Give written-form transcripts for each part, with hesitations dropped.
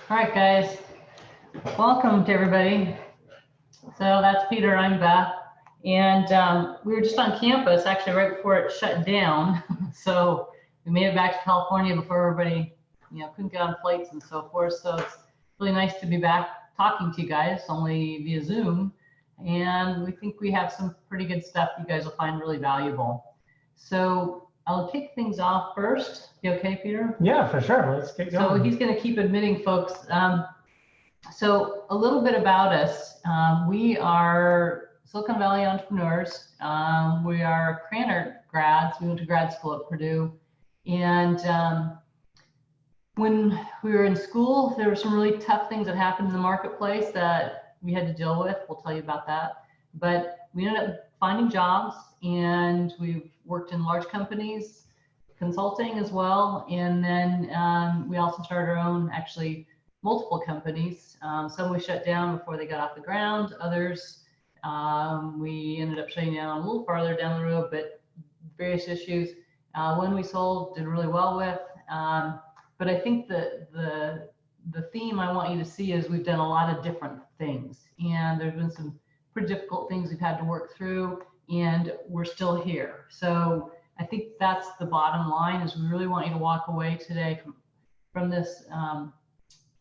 All right, guys, welcome to everybody. So that's Peter, I'm Beth, and we were just on campus actually right before it shut down. So we made it back to California before everybody, couldn't get on flights and so forth. So it's really nice to be back talking to you guys, only via Zoom. And we think we have some pretty good stuff you guys will find really valuable. So I'll kick things off first. You okay, Peter? Yeah, for sure. Let's get going. So he's going to keep admitting folks. So a little bit about us. We are Silicon Valley entrepreneurs. We are Krannert grads. We went to grad school at Purdue. And when we were in school, there were some really tough things that happened in the marketplace that we had to deal with. We'll tell you about that. But we ended up finding jobs, and we've worked in large companies, consulting as well. And then we also started our own, actually, multiple companies. Some we shut down before they got off the ground. Others we ended up shutting down a little farther down the road, but various issues. One we sold, did really well with. But I think the theme I want you to see is we've done a lot of different things, and there's been some pretty difficult things we've had to work through, and we're still here. So I think that's the bottom line, is we really want you to walk away today from this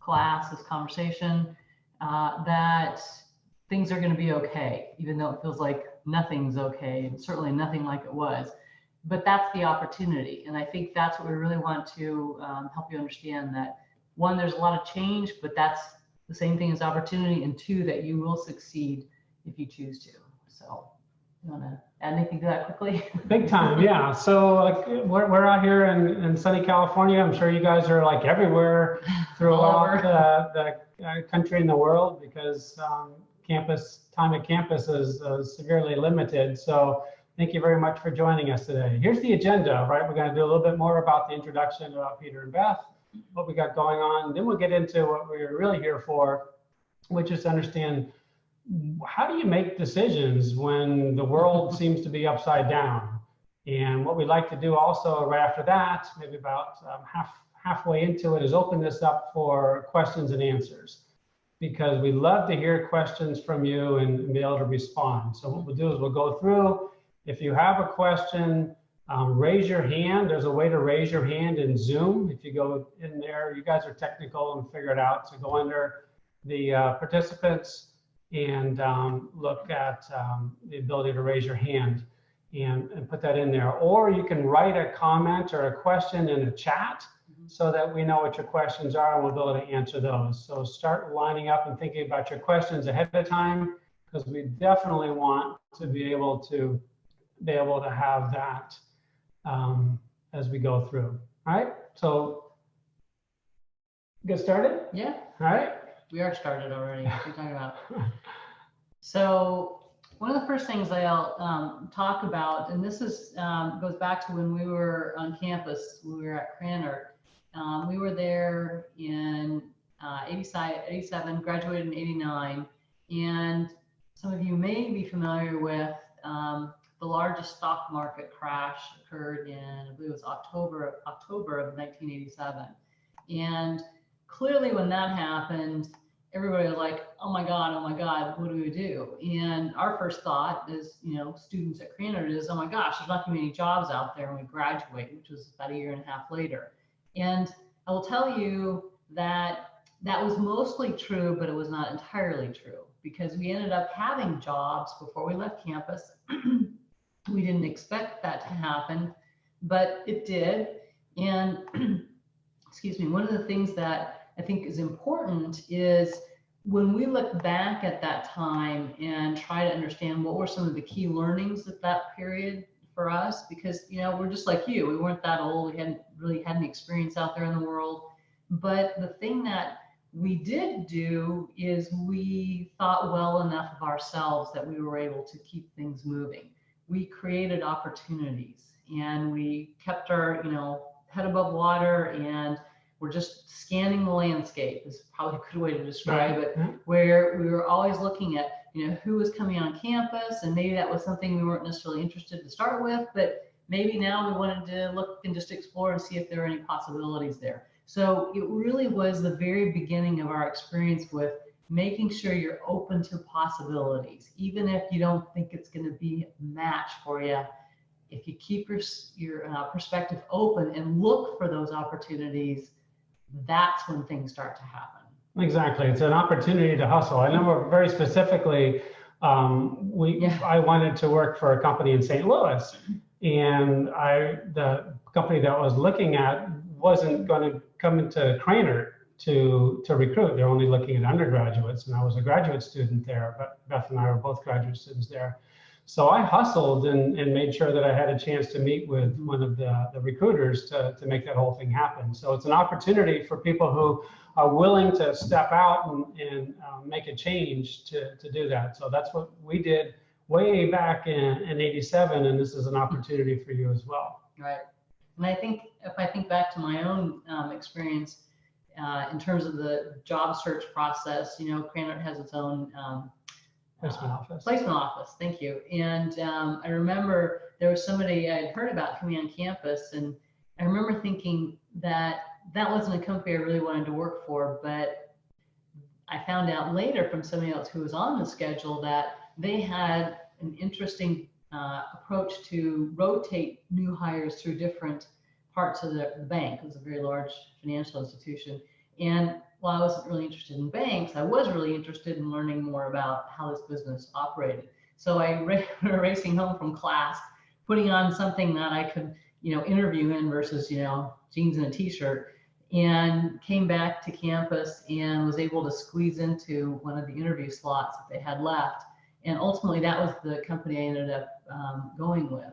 class, this conversation, that things are going to be okay, even though it feels like nothing's okay, and certainly nothing like it was. But that's the opportunity. And I think that's what we really want to help you understand, that one, there's a lot of change, but that's the same thing as opportunity, and two, that you will succeed if you choose to. So you want to add anything to that quickly? Big time, yeah. So like we're out here in sunny California. I'm sure you guys are like everywhere throughout the country and the world, because time at campus is severely limited. So thank you very much for joining us today. Here's the agenda, right? We're going to do a little bit more about the introduction about Peter and Beth, what we got going on, and then we'll get into what we're really here for, which is to understand, how do you make decisions when the world seems to be upside down? And what we'd like to do also right after that, maybe about halfway into it, is open this up for questions and answers, because we love to hear questions from you and be able to respond. So what we'll do is we'll go through. If you have a question, raise your hand. There's a way to raise your hand in Zoom. If you go in there, you guys are technical and figure it out. So go under the participants and look at the ability to raise your hand and put that in there. Or you can write a comment or a question in a chat so that we know what your questions are, and we'll be able to answer those. So start lining up and thinking about your questions ahead of time, because we definitely want to be able to have that as we go through. All right, so get started? Yeah. All right. We are started already. What are you talking about? So one of the first things I'll talk about, and this is goes back to when we were on campus. We were at Krannert. We were there in 87, graduated in 89, and some of you may be familiar with the largest stock market crash occurred in, I believe it was October of 1987. And clearly when that happened, everybody was like, oh my God, what do we do? And our first thought is, students at Krannert is, oh my gosh, there's not going to be any jobs out there when we graduate, which was about a year and a half later. And I will tell you that that was mostly true, but it was not entirely true, because we ended up having jobs before we left campus. We didn't expect that to happen, but it did. And excuse me, one of the things that I think is important is when we look back at that time and try to understand what were some of the key learnings of that period for us, because we're just like you, we weren't that old, we hadn't really had any experience out there in the world. But the thing that we did do is we thought well enough of ourselves that we were able to keep things moving. We created opportunities, and we kept our head above water, and we're just scanning the landscape is probably a good way to describe it, where we were always looking at who was coming on campus, and maybe that was something we weren't necessarily interested to start with, but maybe now we wanted to look and just explore and see if there are any possibilities there. So it really was the very beginning of our experience with making sure you're open to possibilities, even if you don't think it's going to be a match for you. If you keep your perspective open and look for those opportunities, that's when things start to happen. Exactly. It's an opportunity to hustle. I remember very specifically, I wanted to work for a company in St. Louis, and the company that I was looking at wasn't going to come into Craner to recruit. They're only looking at undergraduates, and I was a graduate student there, but Beth and I were both graduate students there. So I hustled and made sure that I had a chance to meet with one of the recruiters to make that whole thing happen. So it's an opportunity for people who are willing to step out and make a change to do that. So that's what we did way back in '87, and this is an opportunity for you as well. Right. And I think if I think back to my own experience in terms of the job search process, Cranert has its own placement office. Thank you. And I remember there was somebody I had heard about coming on campus, and I remember thinking that wasn't a company I really wanted to work for, but I found out later from somebody else who was on the schedule that they had an interesting approach to rotate new hires through different parts of the bank. It was a very large financial institution. And while I wasn't really interested in banks, I was really interested in learning more about how this business operated. So I racing home from class, putting on something that I could, interview in versus, jeans and a t-shirt, and came back to campus and was able to squeeze into one of the interview slots that they had left. And ultimately that was the company I ended up going with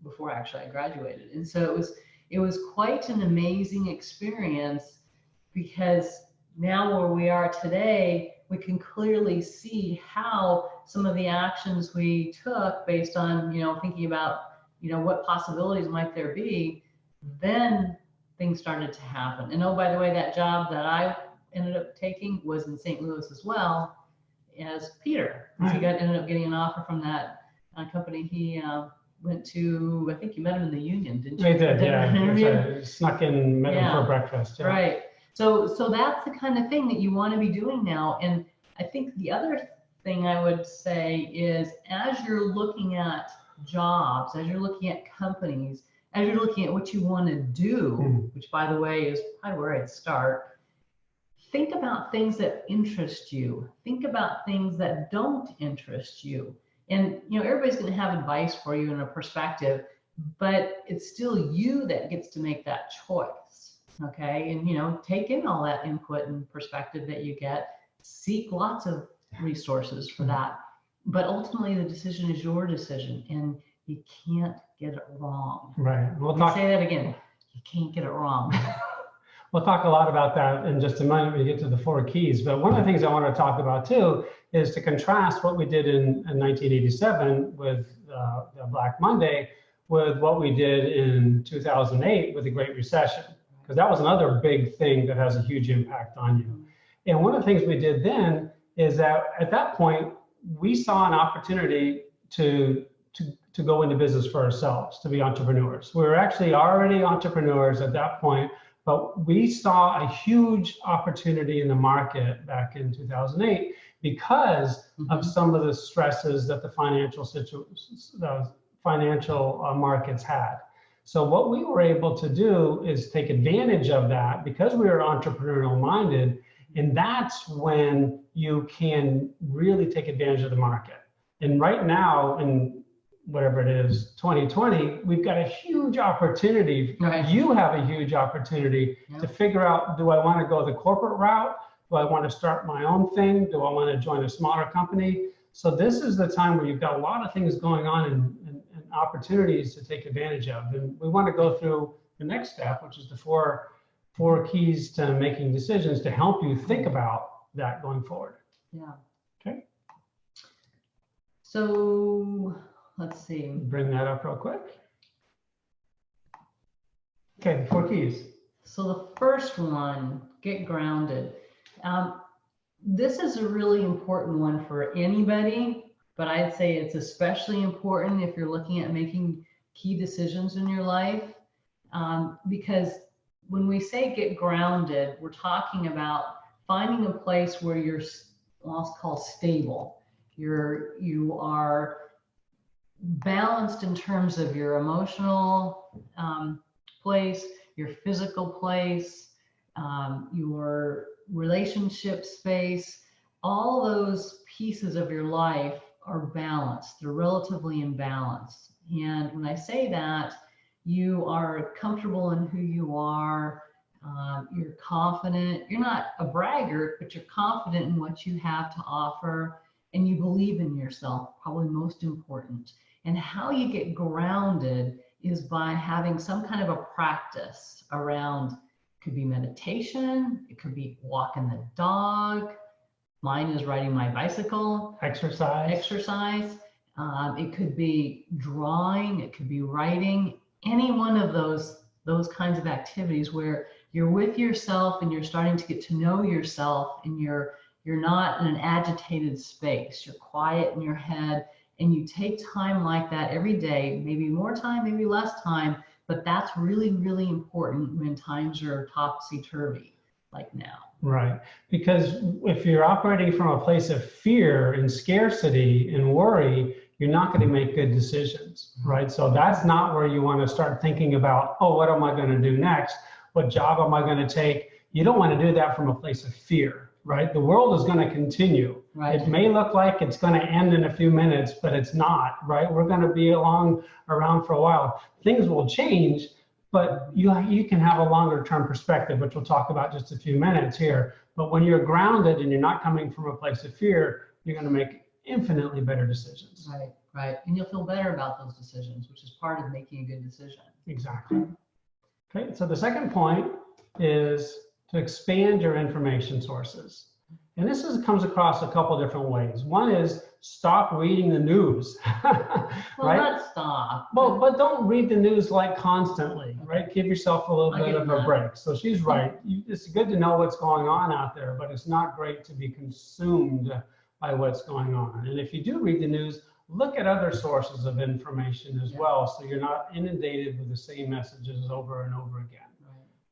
before actually I graduated. And so it was quite an amazing experience, because now where we are today, we can clearly see how some of the actions we took based on, thinking about, what possibilities might there be, then things started to happen. And oh, by the way, that job that I ended up taking was in St. Louis as well as Peter. Right. He ended up getting an offer from that company. He went to, I think you met him in the union, didn't you? I did, yeah. Snuck in, met him for breakfast. Yeah. Right. So that's the kind of thing that you want to be doing now. And I think the other thing I would say is, as you're looking at jobs, as you're looking at companies, as you're looking at what you want to do, which by the way is probably where I'd start, think about things that interest you. Think about things that don't interest you. And everybody's going to have advice for you and a perspective, but it's still you that gets to make that choice. Okay, and take in all that input and perspective that you get. Seek lots of resources for that, but ultimately the decision is your decision, and you can't get it wrong. Right. I'll say that again. You can't get it wrong. We'll talk a lot about that in just a moment when we get to the 4 keys. But one of the things I want to talk about too is to contrast what we did in 1987 with the Black Monday with what we did in 2008 with the Great Recession. Because that was another big thing that has a huge impact on you. And one of the things we did then is that at that point, we saw an opportunity to go into business for ourselves, to be entrepreneurs. We were actually already entrepreneurs at that point, but we saw a huge opportunity in the market back in 2008 because of some of the stresses that the financial markets had. So what we were able to do is take advantage of that because we were entrepreneurial minded, and that's when you can really take advantage of the market. And right now, in whatever it is, 2020, we've got a huge opportunity. Right. You have a huge opportunity to figure out, do I want to go the corporate route? Do I want to start my own thing? Do I want to join a smaller company? So this is the time where you've got a lot of things going on and opportunities to take advantage of. And we want to go through the next step, which is the four keys to making decisions to help you think about that going forward. Yeah. Okay. So let's see. Bring that up real quick. Okay, the 4 keys. So the first one, get grounded. This is a really important one for anybody, but I'd say it's especially important if you're looking at making key decisions in your life, because when we say get grounded, we're talking about finding a place where you're, well, it's called stable. You are balanced in terms of your emotional place, your physical place, your relationship space. All those pieces of your life are balanced. They're relatively in balance. And when I say that, you are comfortable in who you are. You're confident. You're not a braggart, but you're confident in what you have to offer, and you believe in yourself, probably most important. And how you get grounded is by having some kind of a practice around, it could be meditation, it could be walking the dog. Mine is riding my bicycle. Exercise. It could be drawing, it could be writing, any one of those kinds of activities where you're with yourself and you're starting to get to know yourself, and you're not in an agitated space. You're quiet in your head, and you take time like that every day, maybe more time, maybe less time, but that's really, really important when times are topsy-turvy like now. Right, because if you're operating from a place of fear and scarcity and worry, you're not going to make good decisions, right? So that's not where you want to start thinking about, oh, what am I going to do next? What job am I going to take? You don't want to do that from a place of fear, right? The world is going to continue. Right. It may look like it's going to end in a few minutes, but it's not, right? We're going to be around for a while. Things will change, but you can have a longer term perspective, which we'll talk about just a few minutes here. But when you're grounded and you're not coming from a place of fear, you're going to make infinitely better decisions. Right. And you'll feel better about those decisions, which is part of making a good decision. Exactly. Okay, so the second point is to expand your information sources. And this comes across a couple different ways. One is stop reading the news. Well, right? not stop. Well, but don't read the news like constantly, right? Give yourself a little bit of a break. So she's right. It's good to know what's going on out there, but it's not great to be consumed by what's going on. And if you do read the news, look at other sources of information as well, so you're not inundated with the same messages over and over again,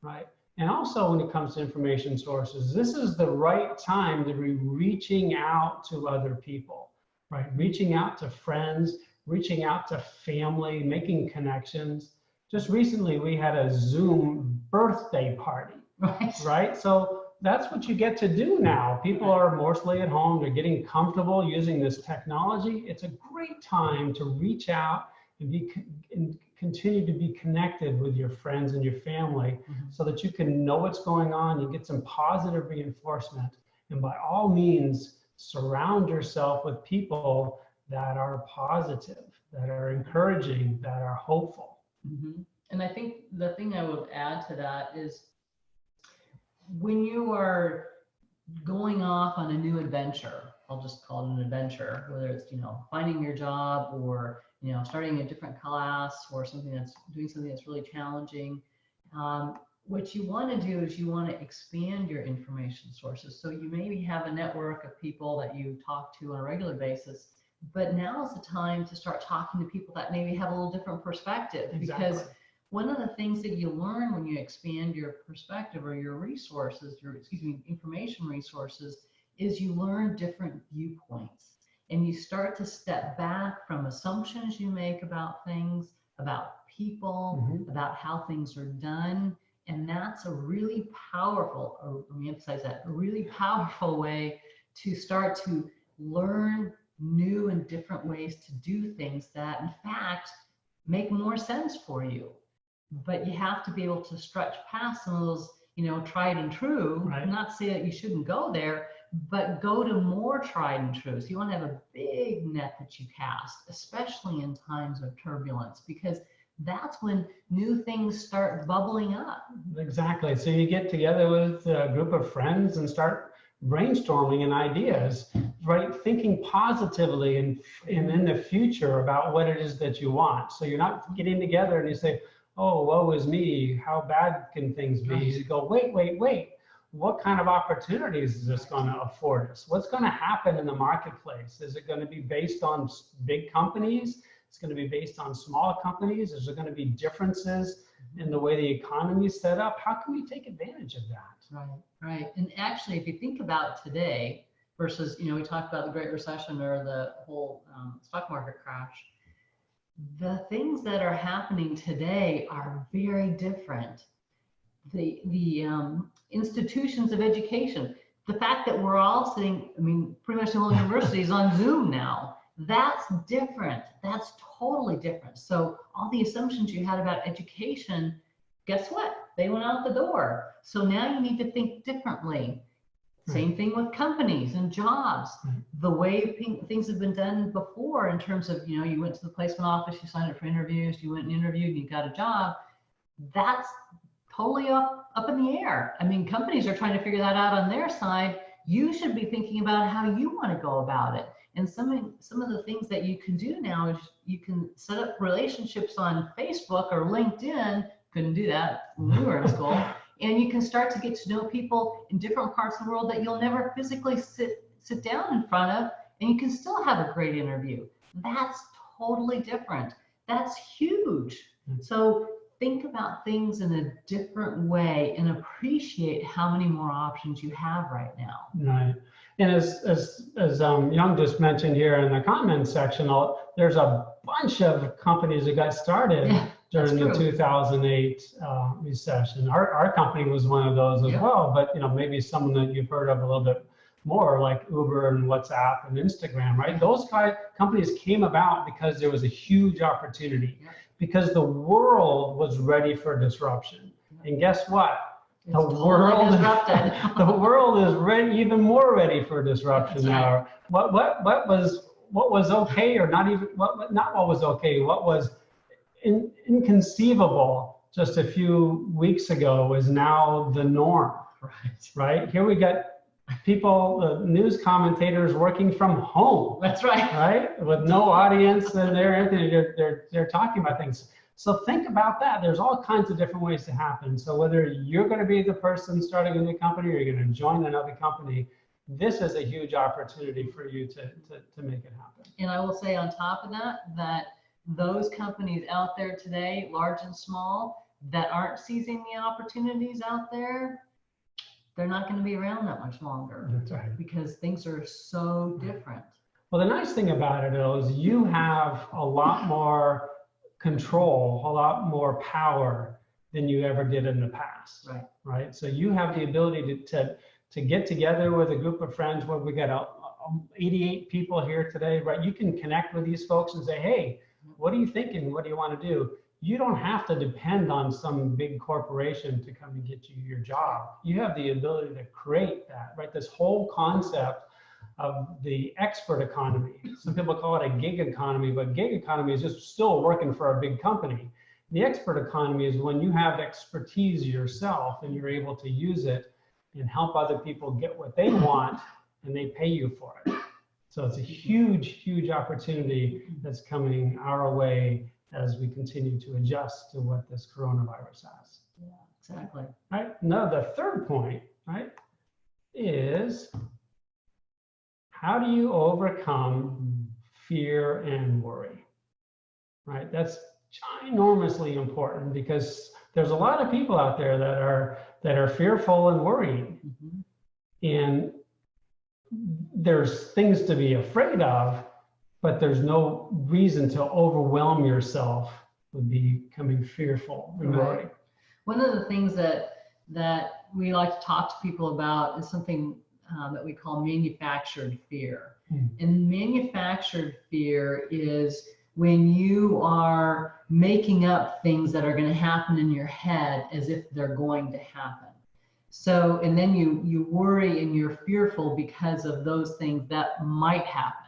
right? And also when it comes to information sources, this is the right time to be reaching out to other people, right? Reaching out to friends, reaching out to family, making connections. Just recently, we had a Zoom birthday party, right? So that's what you get to do now. People are mostly at home. They're getting comfortable using this technology. It's a great time to reach out and continue to be connected with your friends and your family, so that you can know what's going on. You get some positive reinforcement. And by all means, surround yourself with people that are positive, that are encouraging, that are hopeful. And I think the thing I would add to that is, when you are going off on a new adventure, I'll just call it an adventure, whether it's, finding your job, or, starting a different class, or doing something that's really challenging. What you want to do is you want to expand your information sources. So you maybe have a network of people that you talk to on a regular basis, but now is the time to start talking to people that maybe have a little different perspective. Exactly. Because one of the things that you learn when you expand your perspective, or your resources, information resources, is you learn different viewpoints, and you start to step back from assumptions you make about things, about people, about how things are done. And that's a really powerful, let me emphasize that, a really powerful way to start to learn new and different ways to do things that, in fact, make more sense for you. But you have to be able to stretch past some of those, tried and true. Right. Not say that you shouldn't go there, but go to more tried and true. So you want to have a big net that you cast, especially in times of turbulence, because that's when new things start bubbling up. Exactly. So you get together with a group of friends and start brainstorming and ideas, right? Thinking positively and in the future about what it is that you want. So you're not getting together and you say, oh, woe is me, how bad can things be? You go, wait. What kind of opportunities is this going to afford us? What's going to happen in the marketplace? Is it going to be based on big companies? It's going to be based on small companies? Is there going to be differences and the way the economy is set up, how can we take advantage of that? Right, right. And actually, if you think about today versus, we talked about the Great Recession or the whole stock market crash, the things that are happening today are very different. The institutions of education, the fact that we're all sitting, pretty much the whole university is on Zoom now. That's different. That's totally different. So all the assumptions you had about education, guess what? They went out the door. So now you need to think differently. Same thing with companies and jobs. The way things have been done before in terms of, you went to the placement office, you signed up for interviews, you went and interviewed, and you got a job. That's totally up in the air. Companies are trying to figure that out on their side. You should be thinking about how you want to go about it. And some of the things that you can do now is you can set up relationships on Facebook or LinkedIn. Couldn't do that when we were in school. And you can start to get to know people in different parts of the world that you'll never physically sit down in front of, and you can still have a great interview. That's totally different. That's huge. So think about things in a different way and appreciate how many more options you have right now. Right. And as Young just mentioned here in the comments section, there's a bunch of companies that got started during the 2008 recession. Our company was one of those as well, but maybe someone that you've heard of a little bit more, like Uber and WhatsApp and Instagram, right? Those companies came about because there was a huge opportunity, because the world was ready for disruption. And guess what? The world is even more ready for disruption now. What was okay, or not even what was okay, what was inconceivable just a few weeks ago is now the norm. Right? Here we got people, news commentators working from home. That's right. Right? With no audience, and they're talking about things. So think about that. There's all kinds of different ways to happen. So whether you're going to be the person starting a new company or you're going to join another company, this is a huge opportunity for you to make it happen. And I will say on top of that those companies out there today, large and small, that aren't seizing the opportunities out there, they're not going to be around that much longer. That's right. Because things are so different. Well, the nice thing about it is you have a lot more control, a lot more power than you ever did in the past. Right. So you have the ability to get together with a group of friends. Where we got 88 people here today, right? You can connect with these folks and say, hey, what are you thinking? What do you want to do? You don't have to depend on some big corporation to come and get you your job. You have the ability to create that, right? This whole concept of the expert economy. Some people call it a gig economy, but gig economy is just still working for a big company. The expert economy is when you have expertise yourself and you're able to use it and help other people get what they want, and they pay you for it. So it's a huge, huge opportunity that's coming our way as we continue to adjust to what this coronavirus has. Yeah, exactly. Right. Now, the third point, right, is how do you overcome fear and worry? Right. That's ginormously important, because there's a lot of people out there that are fearful and worrying. And there's things to be afraid of, but there's no reason to overwhelm yourself with becoming fearful and worried. One of the things that we like to talk to people about is something that we call manufactured fear. And manufactured fear is when you are making up things that are going to happen in your head as if they're going to happen. So, and then you worry and you're fearful because of those things that might happen.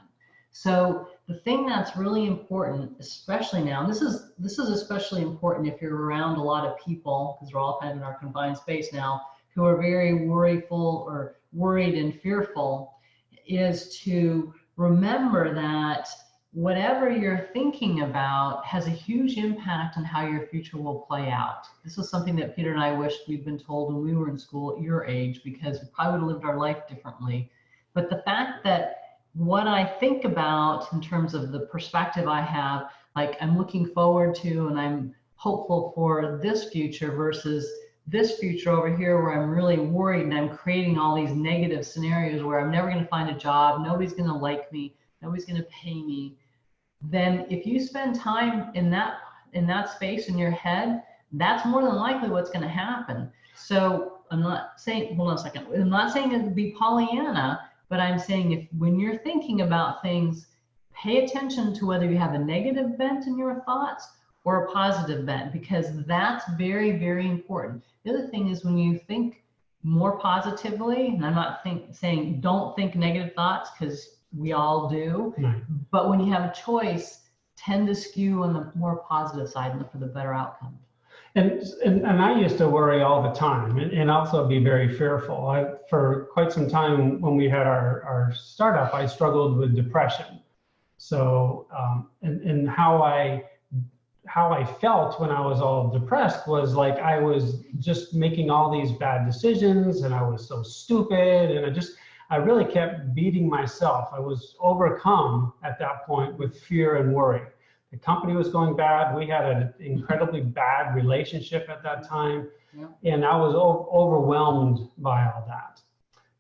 So the thing that's really important, especially now, and this is especially important if you're around a lot of people, because we're all kind of in our confined space now, who are very worryful or worried and fearful, is to remember that whatever you're thinking about has a huge impact on how your future will play out. This is something that Peter and I wished we'd been told when we were in school at your age, because we probably would have lived our life differently. But the fact that what I think about in terms of the perspective I have, like I'm looking forward to and I'm hopeful for this future versus this future over here where I'm really worried and I'm creating all these negative scenarios where I'm never going to find a job, nobody's going to like me, nobody's going to pay me. Then if you spend time in that space in your head, that's more than likely what's going to happen. So I'm not saying, hold on a second, I'm not saying it would be Pollyanna, but I'm saying if when you're thinking about things, pay attention to whether you have a negative bent in your thoughts or a positive bent, because that's very, very important. The other thing is when you think more positively, and I'm not saying don't think negative thoughts, because we all do, Right. but when you have a choice, tend to skew on the more positive side and look for the better outcome. And I used to worry all the time and also be very fearful. For quite some time when we had our startup, I struggled with depression. So, and how I felt when I was all depressed was like I was just making all these bad decisions and I was so stupid, and I really kept beating myself. I was overcome at that point with fear and worry. The company was going bad. We had an incredibly bad relationship at that time. Yeah. And I was overwhelmed by all that.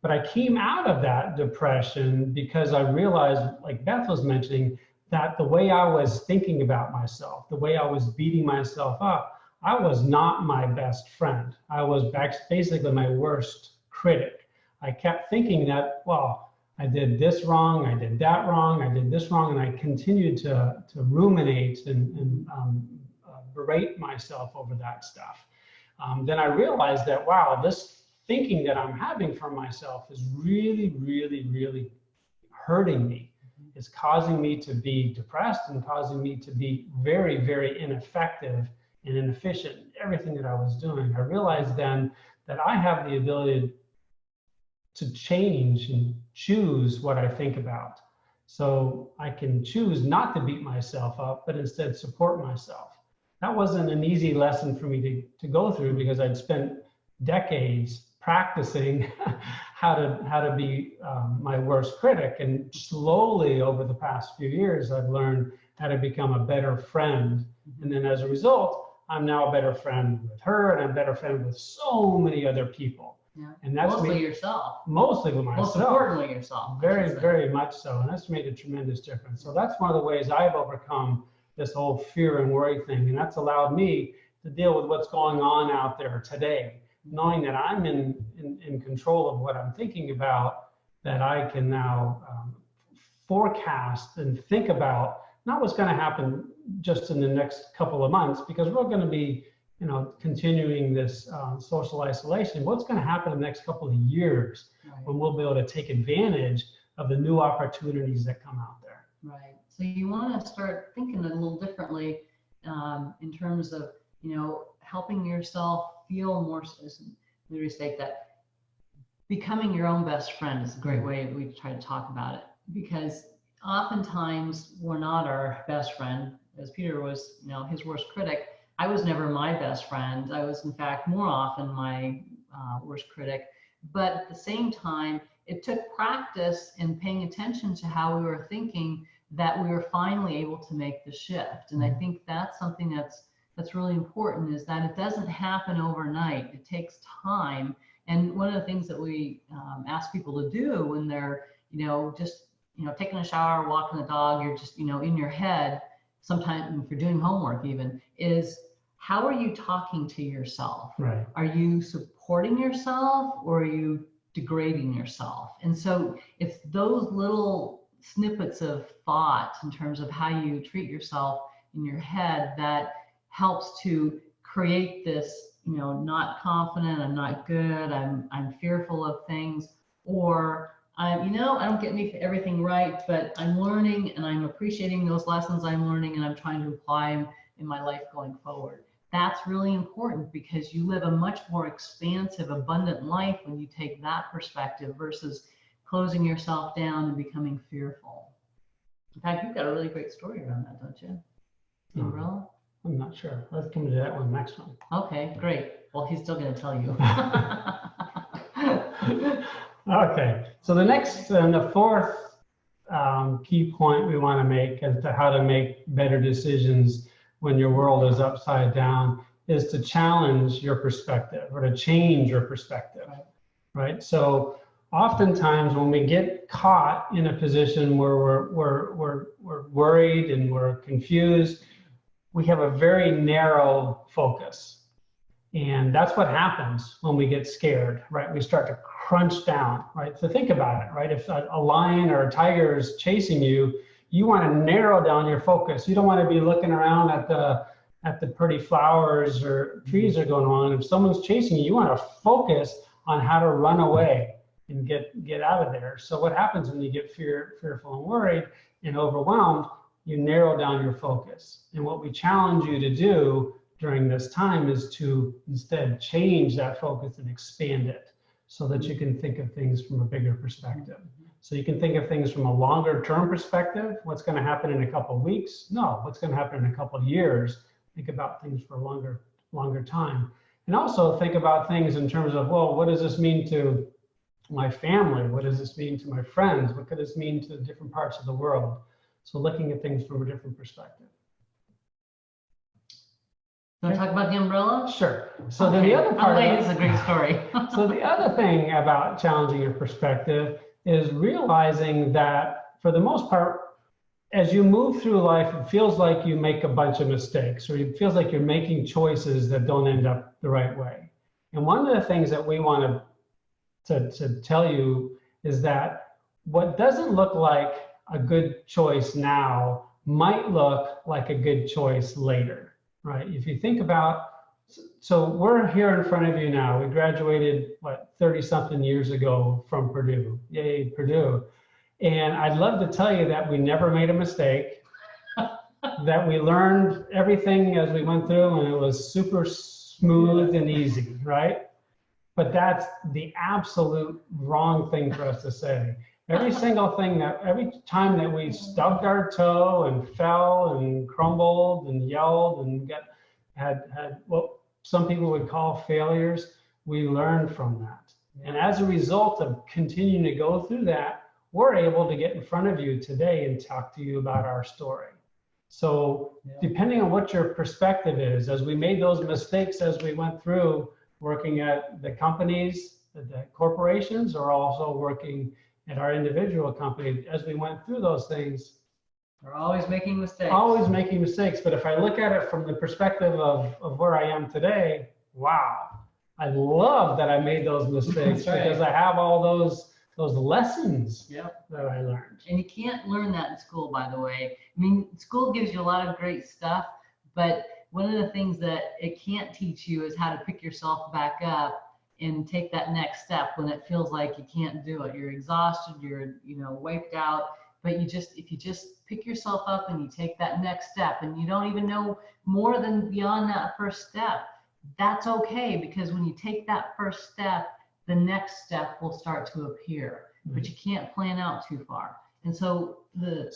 But I came out of that depression because I realized, like Beth was mentioning, that the way I was thinking about myself, the way I was beating myself up, I was not my best friend. I was basically my worst critic. I kept thinking that, well, I did this wrong, I did that wrong, I did this wrong, and I continued to ruminate and berate myself over that stuff. Then I realized that, wow, this thinking that I'm having for myself is really, really, really hurting me. It's causing me to be depressed and causing me to be very, very ineffective and inefficient in everything that I was doing. I realized then that I have the ability to change and choose what I think about. So I can choose not to beat myself up, but instead support myself. That wasn't an easy lesson for me to go through because I'd spent decades practicing how to be my worst critic. And slowly over the past few years, I've learned how to become a better friend. And then as a result, I'm now a better friend with her and I'm a better friend with so many other people. Yeah. And that's mostly yourself. Mostly with myself. Most importantly yourself. Very, very much so. And that's made a tremendous difference. So that's one of the ways I've overcome this whole fear and worry thing. And that's allowed me to deal with what's going on out there today, knowing that I'm in control of what I'm thinking about, that I can now forecast and think about not what's going to happen just in the next couple of months, because we're going to be continuing this social isolation. What's going to happen in the next couple of years, right, when we'll be able to take advantage of the new opportunities that come out there. Right. So you want to start thinking a little differently in terms of, helping yourself feel more, let me restate that, becoming your own best friend is a great way we try to talk about it, because oftentimes we're not our best friend. As Peter was, his worst critic, I was never my best friend. I was, in fact, more often my worst critic. But at the same time, it took practice in paying attention to how we were thinking that we were finally able to make the shift. And I think that's something that's really important, is that it doesn't happen overnight. It takes time. And one of the things that we ask people to do when they're, just, taking a shower, walking the dog, you're just, in your head, sometimes if you're doing homework even, is how are you talking to yourself? Right. Are you supporting yourself or are you degrading yourself? And so it's those little snippets of thought in terms of how you treat yourself in your head that helps to create this, not confident, I'm not good, I'm fearful of things, or I don't get everything right, but I'm learning and I'm appreciating those lessons I'm learning and I'm trying to apply them in my life going forward. That's really important because you live a much more expansive, abundant life when you take that perspective versus closing yourself down and becoming fearful. In fact, you've got a really great story around that, don't you? Umbrella? I'm not sure. Let's come to that one next one. Okay, great. Well, he's still going to tell you. Okay, so the next and the fourth key point we want to make as to how to make better decisions when your world is upside down is to challenge your perspective or to change your perspective, right? So oftentimes when we get caught in a position where we're worried and we're confused, we have a very narrow focus. And that's what happens when we get scared, right? We start to crunch down, right? So think about it, right? If a lion or a tiger is chasing you, you want to narrow down your focus. You don't want to be looking around at the pretty flowers or trees that are going on. If someone's chasing you, you want to focus on how to run away and get out of there. So what happens when you get fearful and worried and overwhelmed, you narrow down your focus. And what we challenge you to do during this time is to instead change that focus and expand it so that you can think of things from a bigger perspective. So you can think of things from a longer term perspective. What's going to happen in a couple of weeks? No, what's going to happen in a couple of years? Think about things for a longer time. And also think about things in terms of, well, what does this mean to my family? What does this mean to my friends? What could this mean to different parts of the world? So looking at things from a different perspective. Want to talk about the umbrella? Sure. So then the other part of it's a great story. So the other thing about challenging your perspective is realizing that for the most part, as you move through life, it feels like you make a bunch of mistakes, or it feels like you're making choices that don't end up the right way. And one of the things that we want to tell you is that what doesn't look like a good choice now might look like a good choice later. Right? If you think about, so we're here in front of you now. We graduated, 30-something years ago from Purdue. Yay, Purdue. And I'd love to tell you that we never made a mistake, that we learned everything as we went through and it was super smooth and easy, right? But that's the absolute wrong thing for us to say. Every time that we stubbed our toe and fell and crumbled and yelled and had what some people would call failures, we learned from that. And as a result of continuing to go through that, we're able to get in front of you today and talk to you about our story. So depending on what your perspective is, as we made those mistakes as we went through working at the companies, the corporations, or also working at our individual company, as we went through those things. We're always making mistakes. Always making mistakes. But if I look at it from the perspective of where I am today, wow, I love that I made those mistakes because I have all those lessons that I learned. And you can't learn that in school, by the way. I mean, school gives you a lot of great stuff, but one of the things that it can't teach you is how to pick yourself back up and take that next step when it feels like you can't do it. You're exhausted, you're wiped out, but if you just pick yourself up and you take that next step and you don't even know more than beyond that first step, that's okay, because when you take that first step, the next step will start to appear, but you can't plan out too far. And so the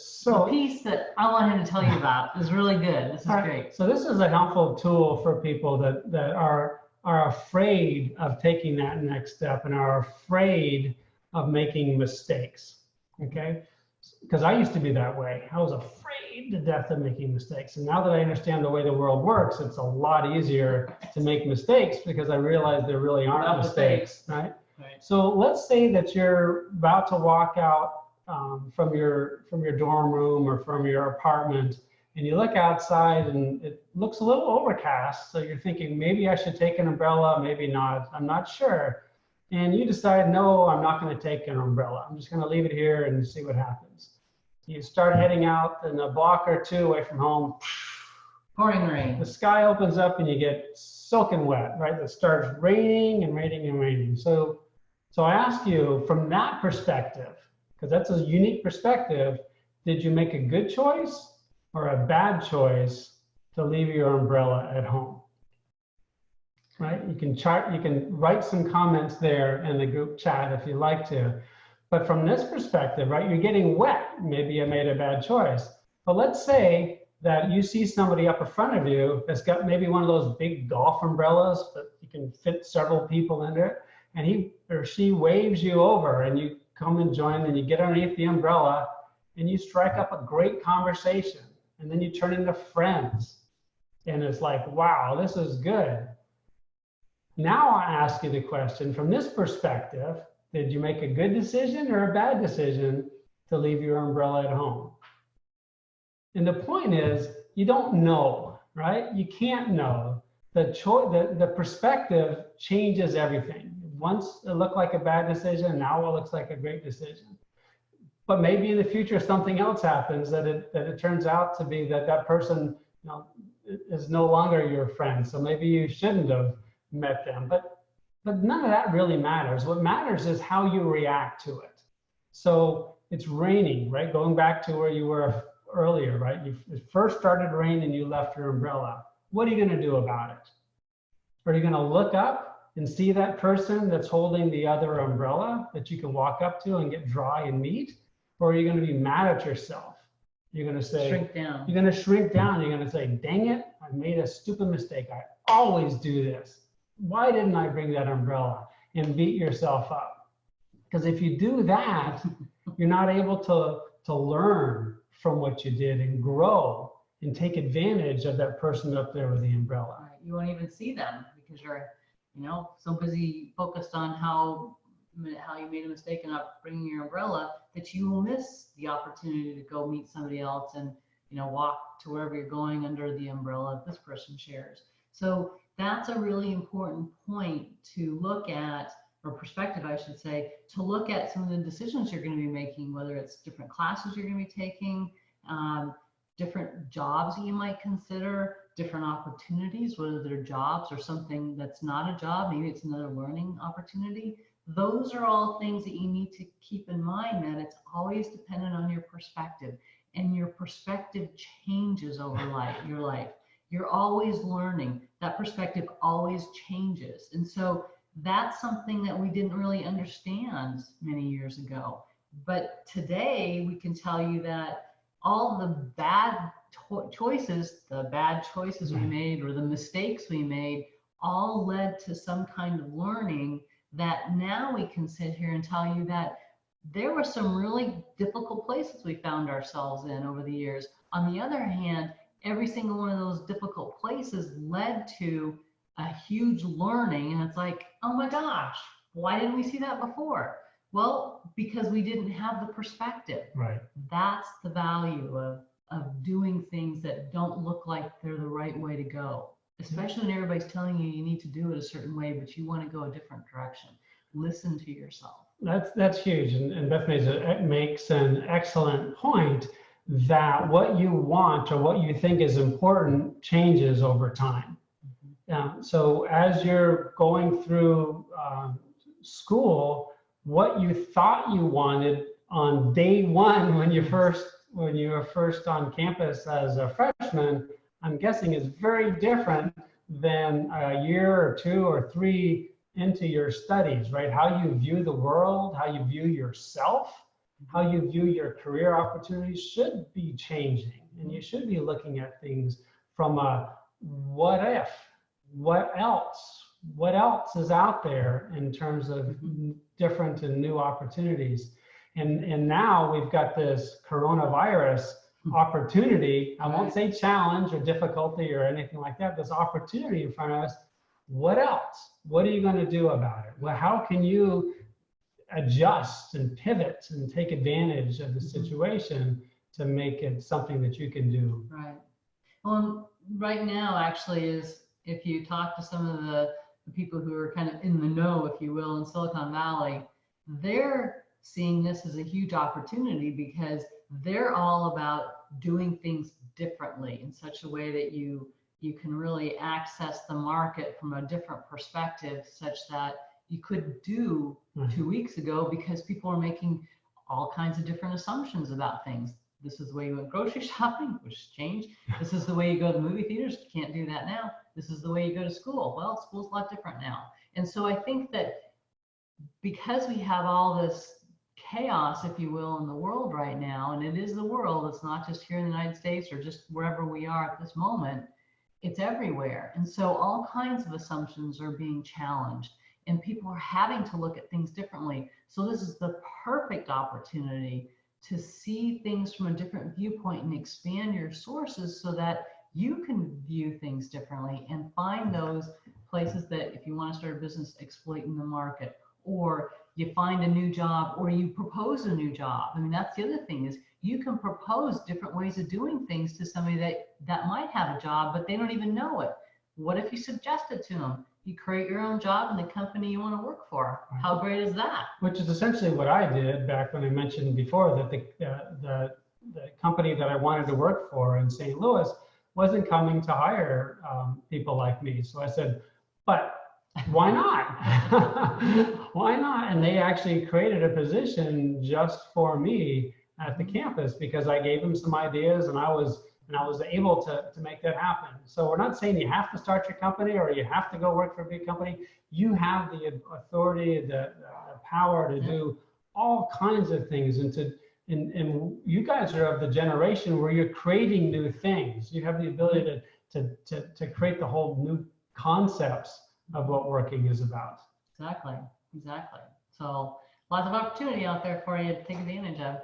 piece that I want him to tell you about is really good. This is great. So this is a helpful tool for people that are afraid of taking that next step and are afraid of making mistakes, okay? Because I used to be that way. I was afraid to death of making mistakes. And now that I understand the way the world works, it's a lot easier to make mistakes because I realize there really aren't mistakes, right? So let's say that you're about to walk out from your dorm room or from your apartment, and you look outside and it looks a little overcast. So you're thinking, maybe I should take an umbrella, maybe not, I'm not sure. And you decide, no, I'm not going to take an umbrella. I'm just going to leave it here and see what happens. You start heading out, and a block or two away from home, pouring rain. The sky opens up and you get soaking wet, right? It starts raining and raining and raining. So I ask you, from that perspective, because that's a unique perspective, did you make a good choice or a bad choice to leave your umbrella at home? Right? You can write some comments there in the group chat if you like to. But from this perspective, right, you're getting wet. Maybe you made a bad choice. But let's say that you see somebody up in front of you that's got maybe one of those big golf umbrellas that you can fit several people into it, and he or she waves you over, and you come and join, and you get underneath the umbrella, and you strike up a great conversation, and then you turn into friends. and it's like, wow, this is good. Now I ask you the question from this perspective, did you make a good decision or a bad decision to leave your umbrella at home? And the point is, you don't know, right? You can't know. The perspective changes everything. Once it looked like a bad decision, now it looks like a great decision. But maybe in the future something else happens that it turns out to be that person, you know, is no longer your friend. So maybe you shouldn't have met them. But none of that really matters. What matters is how you react to it. So it's raining, right? Going back to where you were earlier, right? It first started raining and you left your umbrella. What are you going to do about it? Are you going to look up and see that person that's holding the other umbrella that you can walk up to and get dry and meet? Or are you going to be mad at yourself? You're going to say, shrink down. You're going to shrink down. You're going to say, dang it, I made a stupid mistake. I always do this. Why didn't I bring that umbrella? And beat yourself up. Because if you do that, you're not able to learn from what you did and grow and take advantage of that person up there with the umbrella. Right. You won't even see them because you're, you know, so busy focused on how you made a mistake in not bringing your umbrella that you will miss the opportunity to go meet somebody else and, you know, walk to wherever you're going under the umbrella this person shares. So that's a really important point to look at, or perspective, I should say, to look at some of the decisions you're going to be making, whether it's different classes you're going to be taking, different jobs that you might consider, different opportunities, whether they're jobs or something that's not a job, maybe it's another learning opportunity. Those are all things that you need to keep in mind, that it's always dependent on your perspective, and your perspective changes over your life. You're always learning. That perspective always changes. And so that's something that we didn't really understand many years ago. But today we can tell you that all the bad choices we made, or the mistakes we made, all led to some kind of learning that now we can sit here and tell you that there were some really difficult places we found ourselves in over the years. On the other hand, every single one of those difficult places led to a huge learning. And it's like, oh my gosh, why didn't we see that before? Well, because we didn't have the perspective. Right. That's the value of doing things that don't look like they're the right way to go, especially when everybody's telling you you need to do it a certain way, but you want to go a different direction. Listen to yourself. That's huge. And Bethany makes an excellent point that what you want or what you think is important changes over time. So as you're going through school, what you thought you wanted on day one when you were first on campus as a freshman, I'm guessing is very different than a year or two or three into your studies, right? How you view the world, how you view yourself, how you view your career opportunities should be changing. And you should be looking at things from a what if, what else is out there in terms of different and new opportunities. And now we've got this coronavirus opportunity. I won't say challenge or difficulty or anything like that. This opportunity in front of us. What else? What are you going to do about it? Well, how can you adjust and pivot and take advantage of the situation to make it something that you can do? Right. Well, right now actually is, if you talk to some of the people who are kind of in the know, if you will, in Silicon Valley, they're seeing this as a huge opportunity because they're all about doing things differently in such a way that you can really access the market from a different perspective, such that you couldn't do 2 weeks ago because people are making all kinds of different assumptions about things. This is the way you went grocery shopping, which has changed. This is the way you go to the movie theaters. You can't do that now. This is the way you go to school. Well, school's a lot different now. And so I think that because we have all this chaos, if you will, in the world right now, and it is the world, it's not just here in the United States or just wherever we are at this moment, it's everywhere. And so all kinds of assumptions are being challenged, and people are having to look at things differently. So this is the perfect opportunity to see things from a different viewpoint and expand your sources so that you can view things differently and find those places that if you want to start a business, exploiting the market, or you find a new job, or you propose a new job. I mean, that's the other thing is you can propose different ways of doing things to somebody that might have a job, but they don't even know it. What if you suggest it to them? You create your own job in the company you want to work for. How great is that? Which is essentially what I did back when I mentioned before that the company that I wanted to work for in St. Louis wasn't coming to hire people like me. So I said, but why not? Why not? And they actually created a position just for me at the campus because I gave them some ideas and I was able to make that happen. So we're not saying you have to start your company or you have to go work for a big company. You have the authority, the power to do all kinds of things. And you guys are of the generation where you're creating new things. You have the ability to create the whole new concepts of what working is about. Exactly. So lots of opportunity out there for you to take advantage of.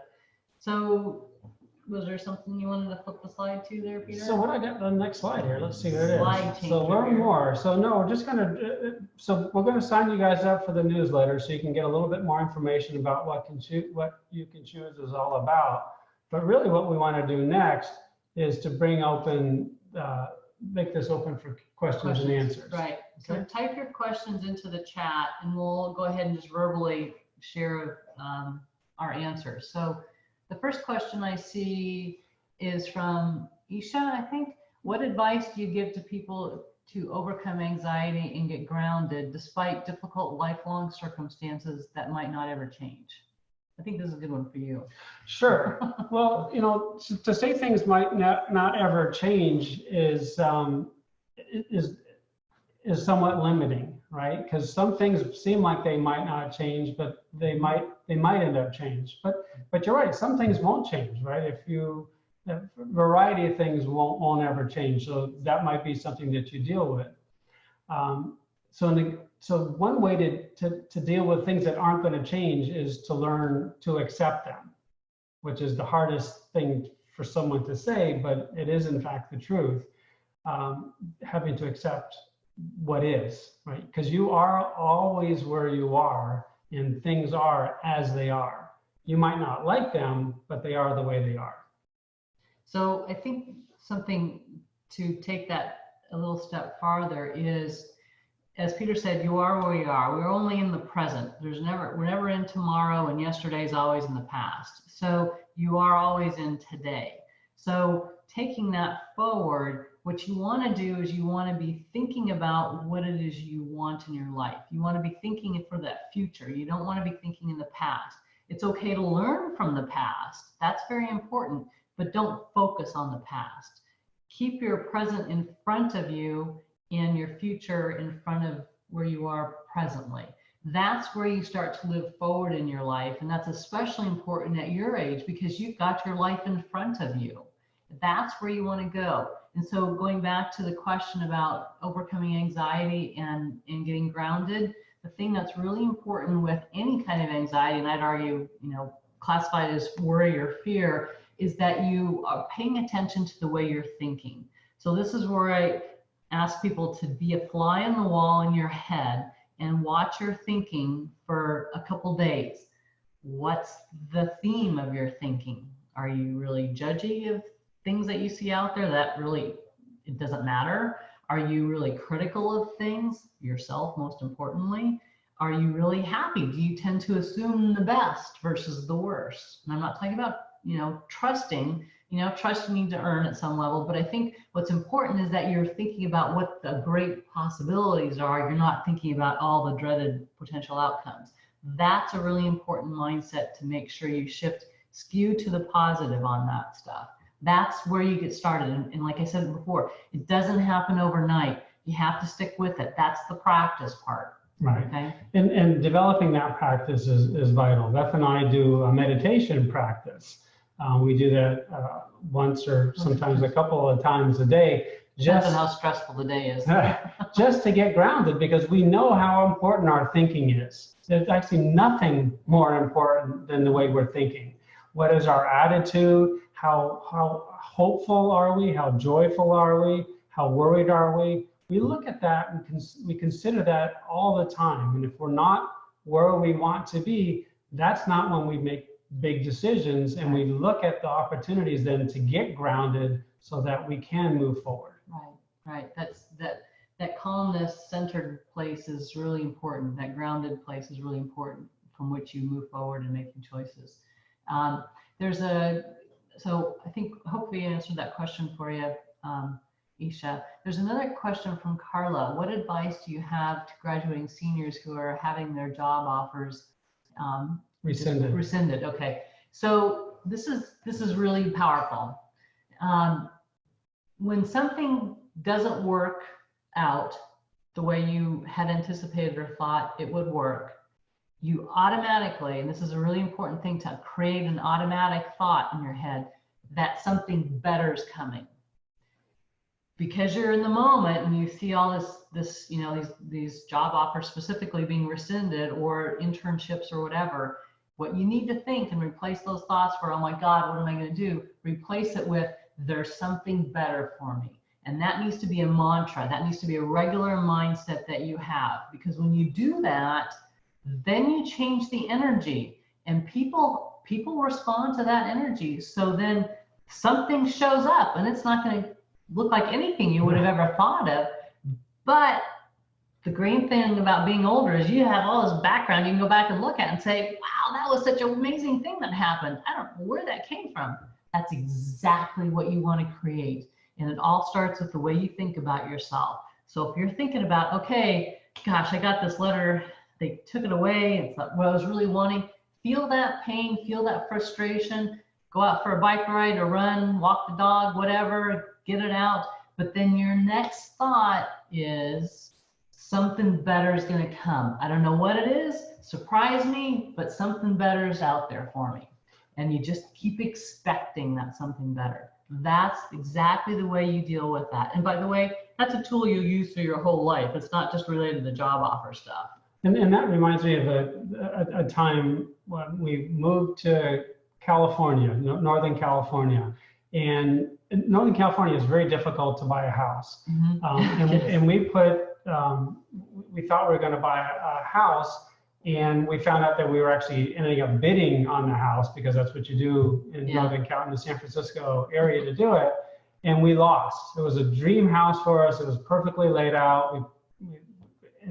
So was there something you wanted to flip the slide to there, Peter? So what I got the next slide here, let's see what it is. Slide So learn here. more. So no, we're just so we're gonna sign you guys up for the newsletter so you can get a little bit more information about what you can choose is all about. But really what we want to do next is to make this open for questions and answers. Right. So type your questions into the chat and we'll go ahead and just verbally share our answers. So the first question I see is from Isha, I think. What advice do you give to people to overcome anxiety and get grounded despite difficult lifelong circumstances that might not ever change? I think this is a good one for you. Sure. Well, to say things might not ever change is somewhat limiting, right? Because some things seem like they might not change, but they might end up change. But you're right, some things won't change, right? A variety of things won't ever change. So that might be something that you deal with. So one way to deal with things that aren't going to change is to learn to accept them, which is the hardest thing for someone to say, but it is in fact the truth. Having to accept what is, right? Because you are always where you are and things are as they are. You might not like them, but they are the way they are. So I think something to take that a little step farther is, as Peter said, you are where you are. We're only in the present. We're never in tomorrow, and yesterday is always in the past. So you are always in today. So taking that forward, what you want to do is you want to be thinking about what it is you want in your life. You want to be thinking for that future. You don't want to be thinking in the past. It's okay to learn from the past. That's very important, but don't focus on the past. Keep your present in front of you and your future in front of where you are presently. That's where you start to live forward in your life. And that's especially important at your age because you've got your life in front of you. That's where you want to go. And so going back to the question about overcoming anxiety and getting grounded, the thing that's really important with any kind of anxiety, and I'd argue, classified as worry or fear, is that you are paying attention to the way you're thinking. So this is where I ask people to be a fly on the wall in your head and watch your thinking for a couple days. What's the theme of your thinking? Are you really judgy of things that you see out there that really, it doesn't matter? Are you really critical of things, yourself most importantly? Are you really happy? Do you tend to assume the best versus the worst? And I'm not talking about, trusting. Trust you need to earn at some level, but I think what's important is that you're thinking about what the great possibilities are. You're not thinking about all the dreaded potential outcomes. That's a really important mindset to make sure you skew to the positive on that stuff. That's where you get started. And like I said before, it doesn't happen overnight. You have to stick with it. That's the practice part. Right. Okay. And developing that practice is vital. Beth and I do a meditation practice. We do that once or sometimes a couple of times a day. Depends on how stressful the day is. Just to get grounded, because we know how important our thinking is. There's actually nothing more important than the way we're thinking. What is our attitude? How hopeful are we? How joyful are we? How worried are we? We look at that and we consider that all the time. And if we're not where we want to be, that's not when we make big decisions, and we look at the opportunities then to get grounded so that we can move forward. Right. That calmness centered place is really important. That grounded place is really important from which you move forward and making choices. So I think hopefully I answered that question for you, Isha. There's another question from Carla. What advice do you have to graduating seniors who are having their job offers rescinded? Okay. So this is really powerful. When something doesn't work out the way you had anticipated or thought it would work, you automatically, and this is a really important thing, to create an automatic thought in your head that something better is coming. Because you're in the moment and you see all this, these job offers specifically being rescinded, or internships or whatever, what you need to think and replace those thoughts for, oh my God, what am I going to do? Replace it with, there's something better for me. And that needs to be a mantra. That needs to be a regular mindset that you have. Because when you do that, then you change the energy, and people respond to that energy. So then something shows up, and it's not going to look like anything you would have ever thought of. But the great thing about being older is you have all this background you can go back and look at and say, wow, that was such an amazing thing that happened. I don't know where that came from. That's exactly what you want to create. And it all starts with the way you think about yourself. So if you're thinking about, okay, gosh, I got this letter, they took it away, it's not what I was really wanting, feel that pain, feel that frustration, go out for a bike ride or run, walk the dog, whatever, get it out. But then your next thought is, something better is going to come. I don't know what it is, surprise me, but something better is out there for me. And you just keep expecting that something better. That's exactly the way you deal with that. And by the way, that's a tool you use through your whole life. It's not just related to job offer stuff. And that reminds me of a time when we moved to California, Northern California. And in Northern California is very difficult to buy a house. Mm-hmm. And we thought we were going to buy a house, and we found out that we were actually ending up bidding on the house, because that's what you do in Northern California, in the San Francisco area, to do it. And we lost. It was a dream house for us. It was perfectly laid out.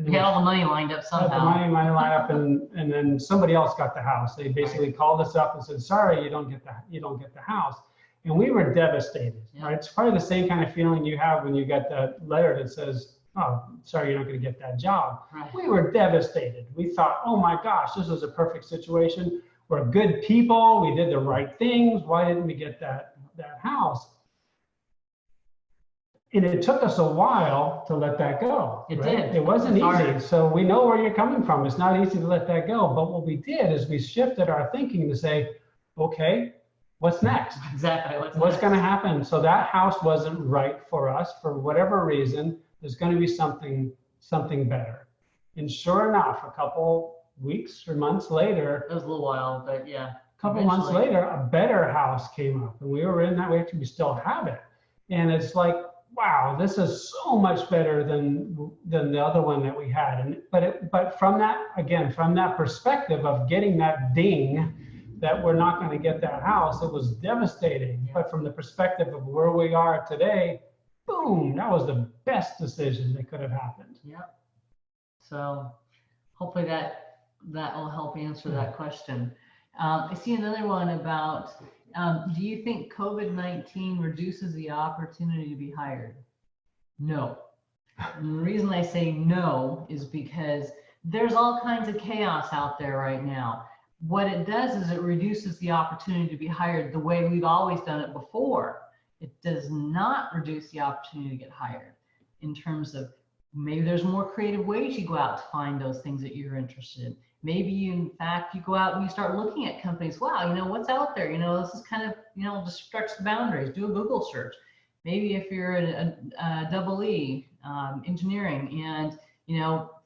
We had all the money lined up somehow. The money lined up, and then somebody else got the house. They basically called us up and said, "Sorry, you don't get the house." And we were devastated. Right? It's probably the same kind of feeling you have when you get that letter that says, "Oh, sorry, you're not going to get that job." Right. We were devastated. We thought, "Oh my gosh, this was a perfect situation. We're good people. We did the right things. Why didn't we get that house?" And it took us a while to let that go. It did. It wasn't easy. So we know where you're coming from. It's not easy to let that go. But what we did is we shifted our thinking to say, okay, what's next? Exactly. What's going to happen? So that house wasn't right for us for whatever reason. There's going to be something better. And sure enough, a couple weeks or months later, it was a little while, but yeah, a couple months later, a better house came up, and we were in that. We still have it, and it's like, wow, this is so much better than the other one that we had. But from that perspective of getting that ding that we're not going to get that house, it was devastating. Yeah. But from the perspective of where we are today, boom, that was the best decision that could have happened. Yeah. So hopefully that will help answer that question. I see another one about, do you think COVID-19 reduces the opportunity to be hired? No. And the reason I say no is because there's all kinds of chaos out there right now. What it does is it reduces the opportunity to be hired the way we've always done it before. It does not reduce the opportunity to get hired, in terms of maybe there's more creative ways you go out to find those things that you're interested in. Maybe in fact you go out and you start looking at companies. Wow, what's out there? This is kind of, just stretch the boundaries. Do a Google search. Maybe if you're a double E, engineering, and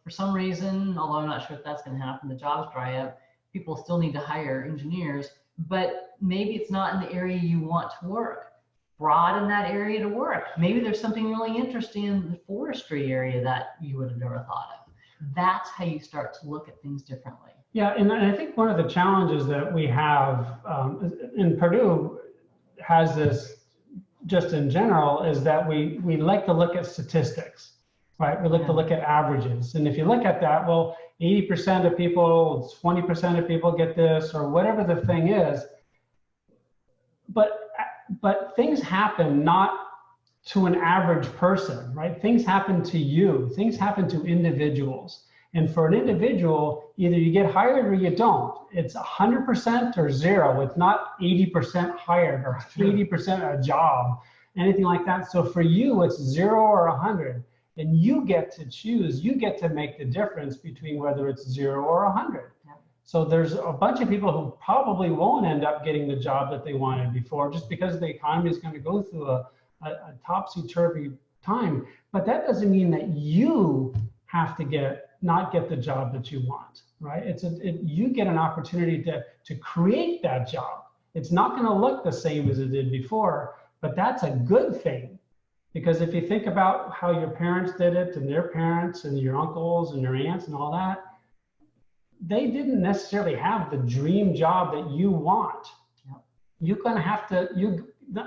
for some reason, although I'm not sure if that's going to happen, the jobs dry up. People still need to hire engineers, but maybe it's not in the area you want to work. broaden that area to work. Maybe there's something really interesting in the forestry area that you would have never thought of. That's how you start to look at things differently. Yeah, and I think one of the challenges that we have in Purdue has this just in general is that we like to look at statistics, right? We like to look at averages. And if you look at that, well, 80% of people, 20% of people get this or whatever the thing is. But things happen not to an average person, right? Things happen to you. Things happen to individuals. And for an individual, either you get hired or you don't. It's 100% or zero. It's not 80% hired or 80% a job, anything like that. So for you, it's 0 or 100. And you get to choose. You get to make the difference between whether it's 0 or 100. So there's a bunch of people who probably won't end up getting the job that they wanted before just because the economy is going to go through a topsy-turvy time. But that doesn't mean that you have to not get the job that you want, right? You get an opportunity to create that job. It's not going to look the same as it did before, but that's a good thing. Because if you think about how your parents did it and their parents and your uncles and your aunts and all that, they didn't necessarily have the dream job that you want. You're going to have to,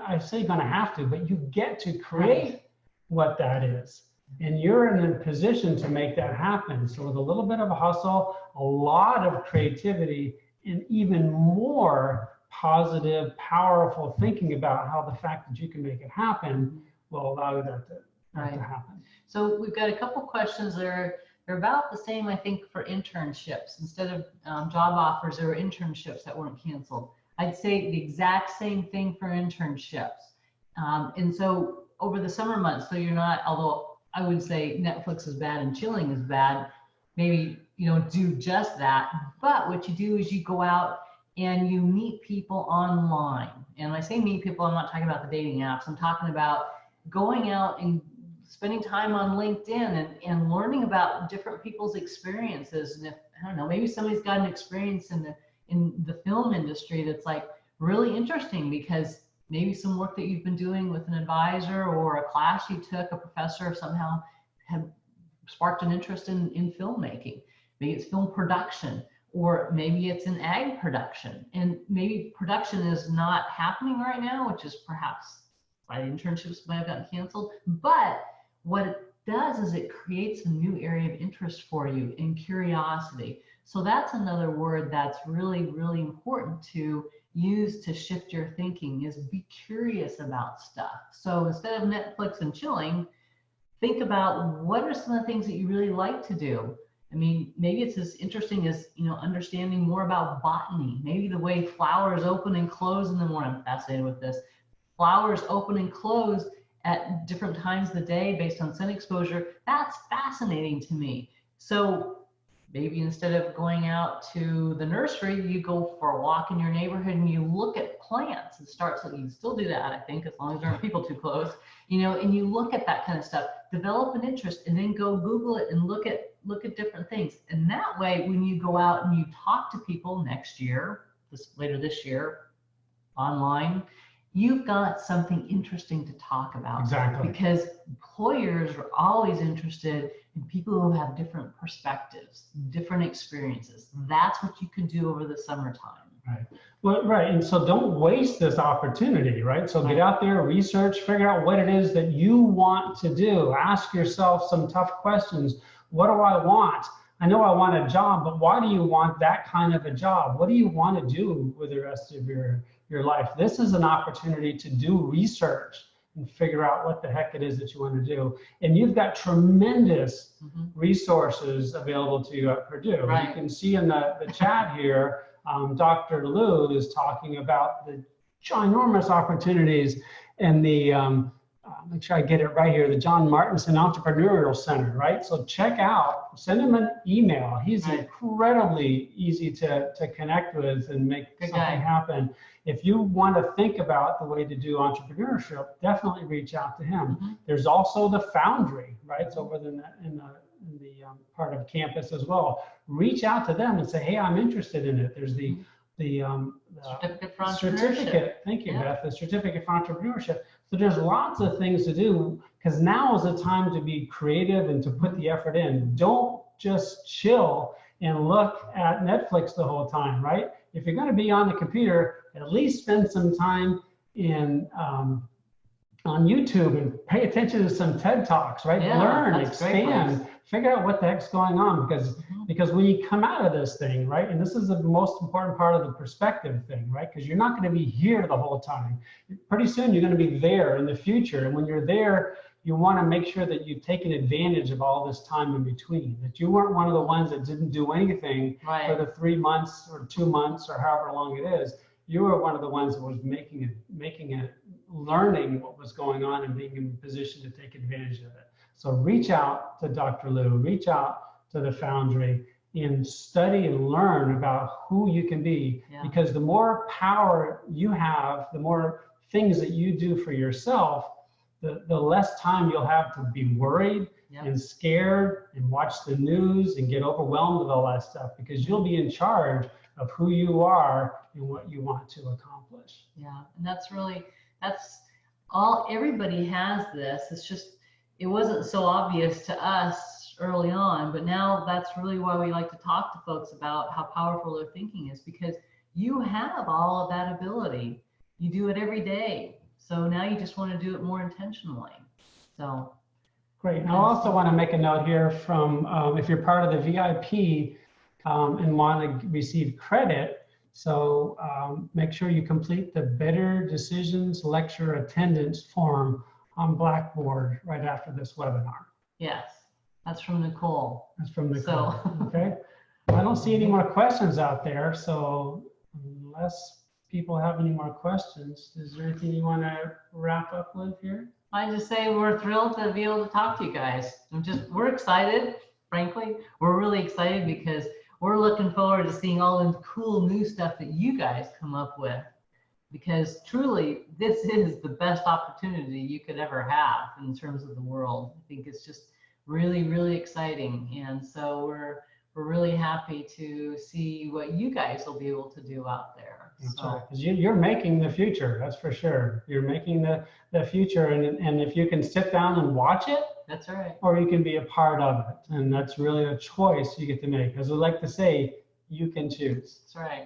I say going to have to, but you get to create what that is. And you're in a position to make that happen. So with a little bit of a hustle, a lot of creativity, and even more positive, powerful thinking about how the fact that you can make it happen will allow that to happen. So we've got a couple questions that are they're about the same, I think, for internships. Instead of job offers, there were internships that weren't canceled. I'd say the exact same thing for internships. And so over the summer months, so you're not, although I would say Netflix is bad and chilling is bad, maybe you don't do just that. But what you do is you go out and you meet people online. And when I say meet people, I'm not talking about the dating apps. I'm talking about going out and spending time on LinkedIn and learning about different people's experiences. And if, I don't know, maybe somebody's got an experience in the film industry that's like really interesting because maybe some work that you've been doing with an advisor or a class you took, a professor somehow had sparked an interest in filmmaking. Maybe it's film production, or maybe it's an ag production. And maybe production is not happening right now, which is perhaps why the internships might have gotten canceled. But what it does is it creates a new area of interest for you in curiosity. So that's another word that's really, really important to use to shift your thinking is be curious about stuff. So instead of Netflix and chilling, think about what are some of the things that you really like to do. I mean, maybe it's as interesting as, understanding more about botany, maybe the way flowers open and close in the morning. I'm fascinated with this. Flowers open and close at different times of the day based on sun exposure. That's fascinating to me. So maybe instead of going out to the nursery, you go for a walk in your neighborhood and you look at plants and start, so you can still do that, I think, as long as there aren't people too close, and you look at that kind of stuff, develop an interest, and then go Google it and look at different things. And that way, when you go out and you talk to people next year, later this year, online, you've got something interesting to talk about. Exactly. Because employers are always interested in people who have different perspectives, different experiences. That's what you can do over the summertime. Right. Well, right. And so don't waste this opportunity, right? So get out there, research, figure out what it is that you want to do. Ask yourself some tough questions. What do I want? I know I want a job, but why do you want that kind of a job? What do you want to do with the rest of your life? This is an opportunity to do research and figure out what the heck it is that you want to do. And you've got tremendous resources available to you at Purdue. Right. You can see in the chat here, Dr. Lou is talking about the ginormous opportunities and the, make sure I get it right here, the John Martinson Entrepreneurial Center, right? So check out, send him an email. He's incredibly easy to connect with and make something happen. If you want to think about the way to do entrepreneurship, definitely reach out to him. There's also the Foundry, right? It's over in the part of campus as well. Reach out to them and say, hey, I'm interested in it. There's the Certificate for Entrepreneurship. certificate. Thank you, Beth. The certificate for entrepreneurship. So there's lots of things to do, because now is the time to be creative and to put the effort in. Don't just chill and look at Netflix the whole time, right? If you're going to be on the computer, at least spend some time in on YouTube and pay attention to some TED Talks, right? Yeah, Learn, that's a great expand, place. figure out what the heck's going on, because when you come out of this thing, right? And this is the most important part of the perspective thing, right? Because you're not going to be here the whole time. Pretty soon you're going to be there in the future, and when you're there, you want to make sure that you've taken advantage of all this time in between, that you weren't one of the ones that didn't do anything for the 3 months or 2 months or however long it is. You were one of the ones that was making it, learning what was going on and being in a position to take advantage of it. So reach out to Dr. Lou, reach out to the Foundry, and study and learn about who you can be, because the more power you have, the more things that you do for yourself, the less time you'll have to be worried and scared and watch the news and get overwhelmed with all that stuff, because you'll be in charge of who you are and what you want to accomplish. Yeah, and that's all, everybody has this. It's just, it wasn't so obvious to us early on, but now that's really why we like to talk to folks about how powerful their thinking is, because you have all of that ability. You do it every day. So now you just want to do it more intentionally. So great. And I also want to make a note here from if you're part of the VIP and want to receive credit, so make sure you complete the Better Decisions Lecture Attendance form on Blackboard right after this webinar. Yes, that's from Nicole. That's from Nicole. So. Okay. I don't see any more questions out there, so unless people have any more questions, is there anything you want to wrap up with here? I just say we're thrilled to be able to talk to you guys. We're excited, frankly. We're really excited because we're looking forward to seeing all the cool new stuff that you guys come up with, because truly this is the best opportunity you could ever have in terms of the world. I think it's just really, really exciting. And so we're really happy to see what you guys will be able to do out there. That's right, because you're making the future, that's for sure. You're making the future, and if you can sit down and watch it, that's right, or you can be a part of it, and that's really a choice you get to make. As I like to say, you can choose. That's right.